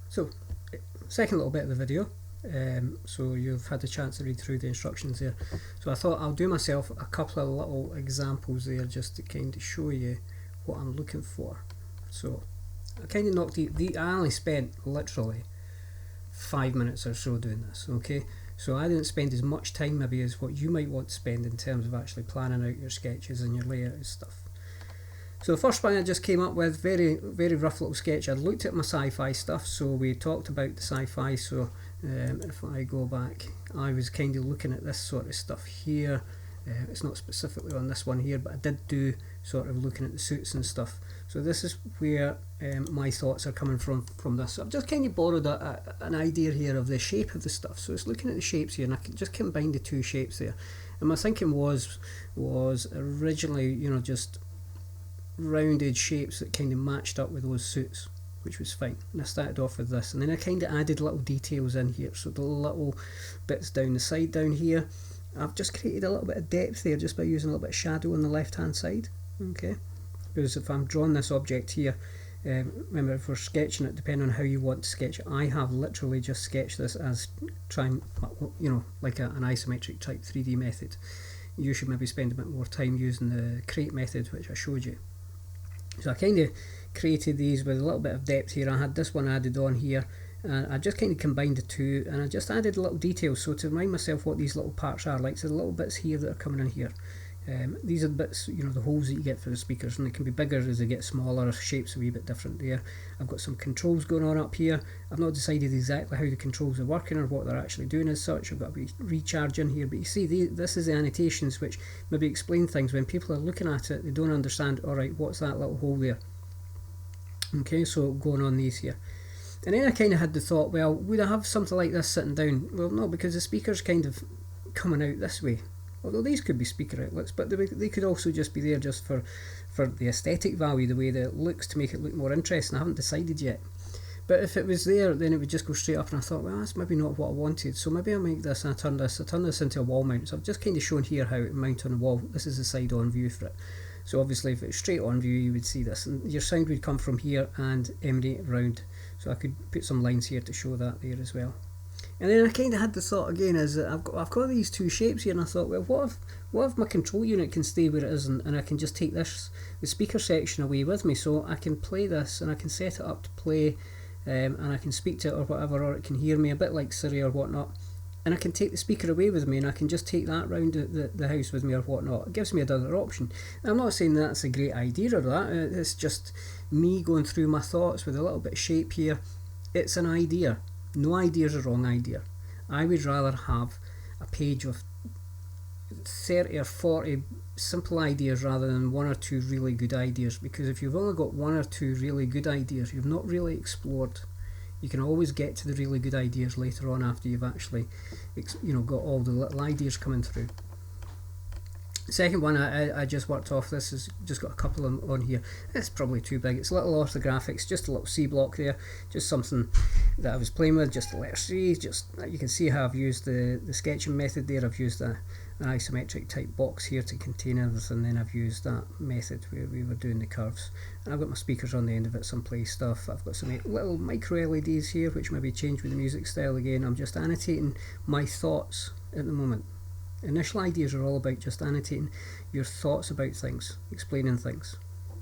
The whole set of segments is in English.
So, second little bit of the video. So you've had the chance to read through the instructions there. So I thought I'll do myself a couple of little examples there just to kind of show you what I'm looking for. So I kind of knocked I only spent literally 5 minutes or so doing this, okay? So I didn't spend as much time maybe as what you might want to spend in terms of actually planning out your sketches and your layout and stuff. So the first one I just came up with, very rough little sketch. I looked at my sci-fi stuff, so we talked about the sci-fi, so if I go back, I was kind of looking at this sort of stuff here. It's not specifically on this one here, but I did do sort of looking at the suits and stuff. So this is where my thoughts are coming from this. So I've just kind of borrowed an idea here of the shape of the stuff. So it's looking at the shapes here, and I can just combine the two shapes there. And my thinking was originally, just rounded shapes that kind of matched up with those suits, which was fine. And I started off with this, and then I kind of added little details in here. So the little bits down the side down here, I've just created a little bit of depth there just by using a little bit of shadow on the left hand side. Okay, because if I'm drawing this object here, remember, if we're sketching it, depending on how you want to sketch it, I have literally just sketched this as trying, like an isometric type 3D method. You should maybe spend a bit more time using the create method, which I showed you. So I kind of created these with a little bit of depth here. I had this one added on here, and I just kind of combined the two, and I just added little details so to remind myself what these little parts are like. So the little bits here that are coming in here, these are the bits, the holes that you get for the speakers, and they can be bigger as they get smaller. Shapes a wee bit different there. I've got some controls going on up here. I've not decided exactly how the controls are working or what they're actually doing as such. I've got a wee recharge in here, but you see this is the annotations which maybe explain things. When people are looking at it, they don't understand, alright, what's that little hole there? Okay, so going on these here. And then I kind of had the thought, well, would I have something like this sitting down? Well, no, because the speaker's kind of coming out this way. Although these could be speaker outlets, but they could also just be there just for the aesthetic value, the way that it looks, to make it look more interesting. I haven't decided yet. But if it was there, then it would just go straight up, and I thought, well, that's maybe not what I wanted. So maybe I'll make this, and I turn this into a wall mount. So I've just kind of shown here how it mount on a wall. This is the side-on view for it. So obviously if it's straight on view, you would see this, and your sound would come from here and emanate around. So I could put some lines here to show that there as well. And then I kind of had the thought again, is that I've got these two shapes here, and I thought, well, what if my control unit can stay where it is, and I can just take the speaker section away with me, so I can play this, and I can set it up to play, and I can speak to it or whatever, or it can hear me, a bit like Siri or whatnot. And I can take the speaker away with me, and I can just take that round the house with me or whatnot. It gives me another option. And I'm not saying that's a great idea or that, it's just me going through my thoughts with a little bit of shape here. It's an idea. No idea is a wrong idea. I would rather have a page of 30 or 40 simple ideas rather than one or two really good ideas, because if you've only got one or two really good ideas, you've not really explored. You can always get to the really good ideas later on after you've actually got all the little ideas coming through. Second one I just worked off, this has just got a couple on here. It's probably too big, it's little orthographics, just a little C block there, just something that I was playing with, just the letter C. Just, you can see how I've used the sketching method there. I've used an isometric type box here to contain everything, then I've used that method where we were doing the curves, and I've got my speakers on the end of it, some play stuff. I've got some little micro LEDs here which maybe change with the music style. Again, I'm just annotating my thoughts at the moment. Initial ideas are all about just annotating your thoughts about things, explaining things.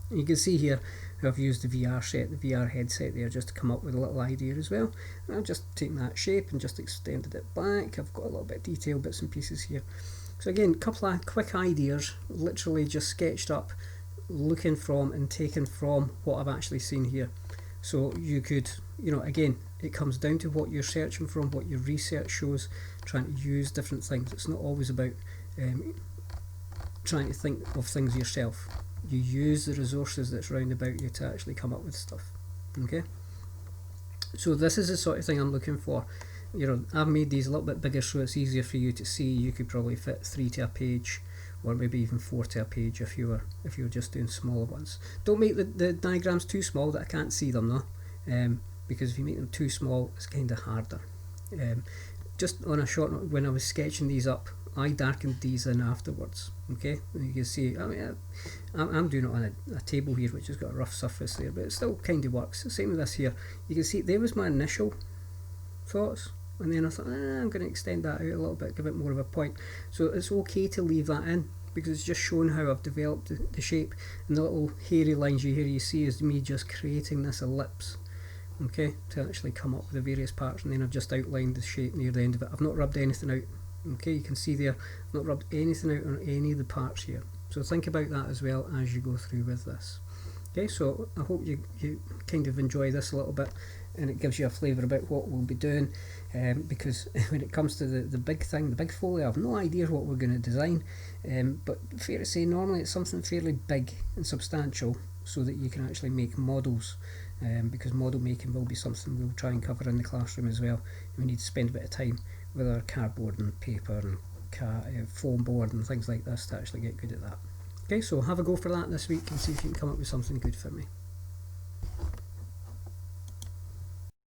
And you can see here how I've used the VR headset there, just to come up with a little idea as well. And I've just taken that shape and just extended it back. I've got a little bit of detail, bits and pieces here. So again, a couple of quick ideas, literally just sketched up, looking from and taken from what I've actually seen here. So you could, again, it comes down to what you're searching from, what your research shows, trying to use different things. It's not always about trying to think of things yourself. You use the resources that's round about you to actually come up with stuff. Okay? So this is the sort of thing I'm looking for. I've made these a little bit bigger so it's easier for you to see. You could probably fit 3 to a page, or maybe even 4 to a page if you were just doing smaller ones. Don't make the diagrams too small that I can't see them though, because if you make them too small, it's kind of harder. Just on a short note, when I was sketching these up I darkened these in afterwards. Okay, and you can see, I mean, I'm doing it on a table here which has got a rough surface there, but it still kind of works. The same with this here. You can see there was my initial thoughts, and then I thought, I'm going to extend that out a little bit, give it more of a point. So it's okay to leave that in, because it's just showing how I've developed the shape, and the little hairy lines you see is me just creating this ellipse, okay, to actually come up with the various parts, and then I've just outlined the shape near the end of it. I've not rubbed anything out. Okay, you can see there, I've not rubbed anything out on any of the parts here. So think about that as well as you go through with this. Okay, so I hope you kind of enjoy this a little bit, and it gives you a flavour about what we'll be doing, because when it comes to the big thing, the big folio, I have no idea what we're going to design, but fair to say normally it's something fairly big and substantial, so that you can actually make models, because model making will be something we'll try and cover in the classroom as well. We need to spend a bit of time with our cardboard and paper and foam board and things like this to actually get good at that. Okay, so have a go for that this week and see if you can come up with something good for me.